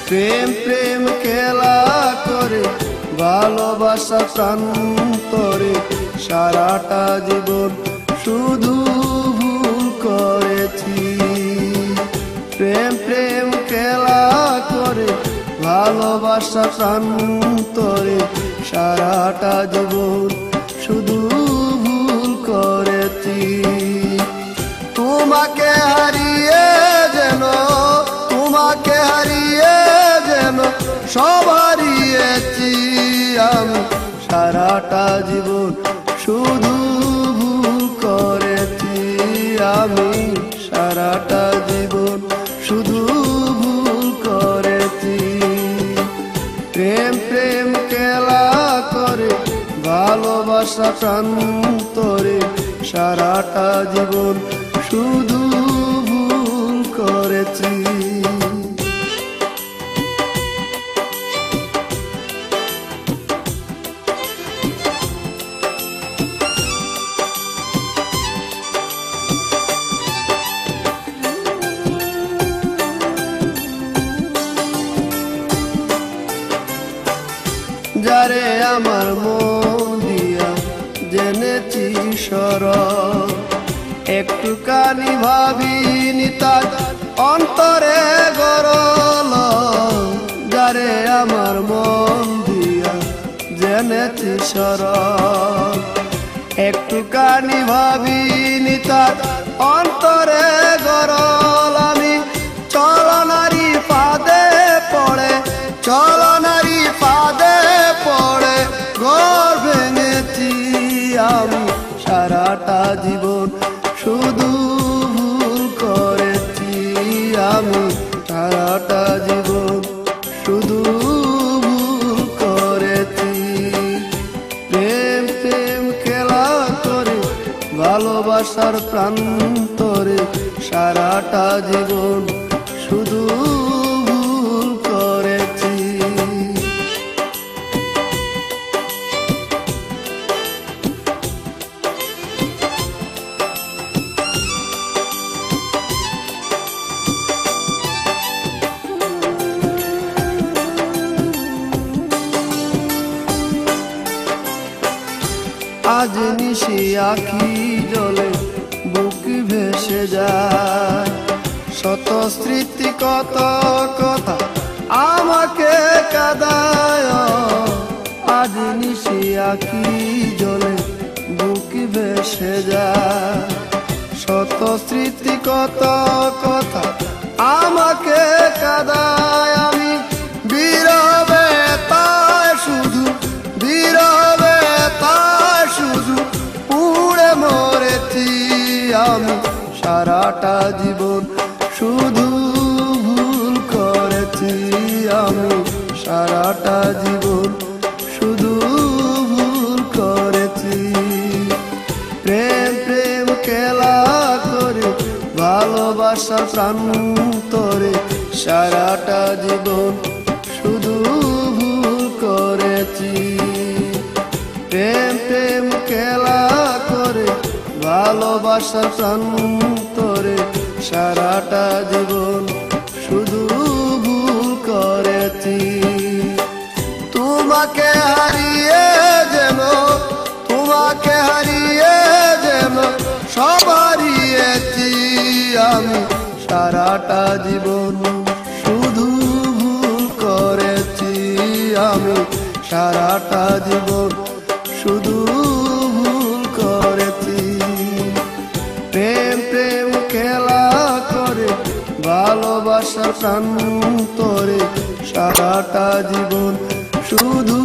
প্রেম প্রেম খেলা করে ভালোবাসা প্রান্তরে সারাটা জীবন শুধু ভুল করেছি। প্রেম প্রেম খেলা করে ভালোবাসা প্রান্তরে সারাটা জীবন শুধু ভুল করেছি। তোমাকে হারিয়ে যেন সব হারিয়েছি আমি, সারাটা জীবন শুধু ভুল করেছি আমি, সারাটা জীবন শুধু ভুল করেছি। প্রেম প্রেম খেলা করে ভালোবাসা প্রান্তরে সারাটা জীবন শুধু ভুল করেছি। যারে আমার মন দিয়া জেনেছি সরল, একটুখানি ভাবিনি তার অন্তরে গরল। যারে আমার মন দিয়া জেনেছি সরল, একটুখানি ভাবিনি তার অন্তরে গরল। আমি চলনারি ফাঁদে পড়ে, চলনারি ফাঁদে পড়ে ঘর ভেঙেছি আমি, সারাটা জীবন শুধু ভুল করেছি আমি, সারাটা জীবন শুধু ভুল করেছি। প্রেম প্রেম খেলা করে ভালোবাসার প্রান্তরে সারাটা জীবন শুধু ভুল করেছি। আজ নিশি আখি জলে বুক ভেসে যায়, শত স্মৃতি কত কথা আমাকে কাঁদায়। আজ নিশি আখি জলে বুক ভেসে যায়, শত স্মৃতি কত কথা আমাকে কাঁদায়। আমি বিরবে তাই শুধু, বিরবে তাই শুধু পুড়ে মরেছি আমি, সারাটা জীবন শুধু ভুল করেছি আমি, সারাটা জীবন শুধু ভুল করেছি। প্রেম প্রেম খেলা করে ভালোবাসা প্রান্তরে সারাটা জীবন শুধু ভুল করেছি। প্রেম প্রেম খেলা করে ভালোবাসা প্রান্তরে সারাটা জীবন শুধু ভুল করেছি। তোমাকে হারিয়ে যেন, তোমাকে হারিয়ে যেন সব হারিয়েছি আমি, সারাটা জীবন শুধু ভুল করেছি আমি, সারাটা জীবন শুধু ভুল করেছি। প্রেম প্রেম খেলা করে ভালোবাসার প্রান্তরে সারাটা জীবন শুধু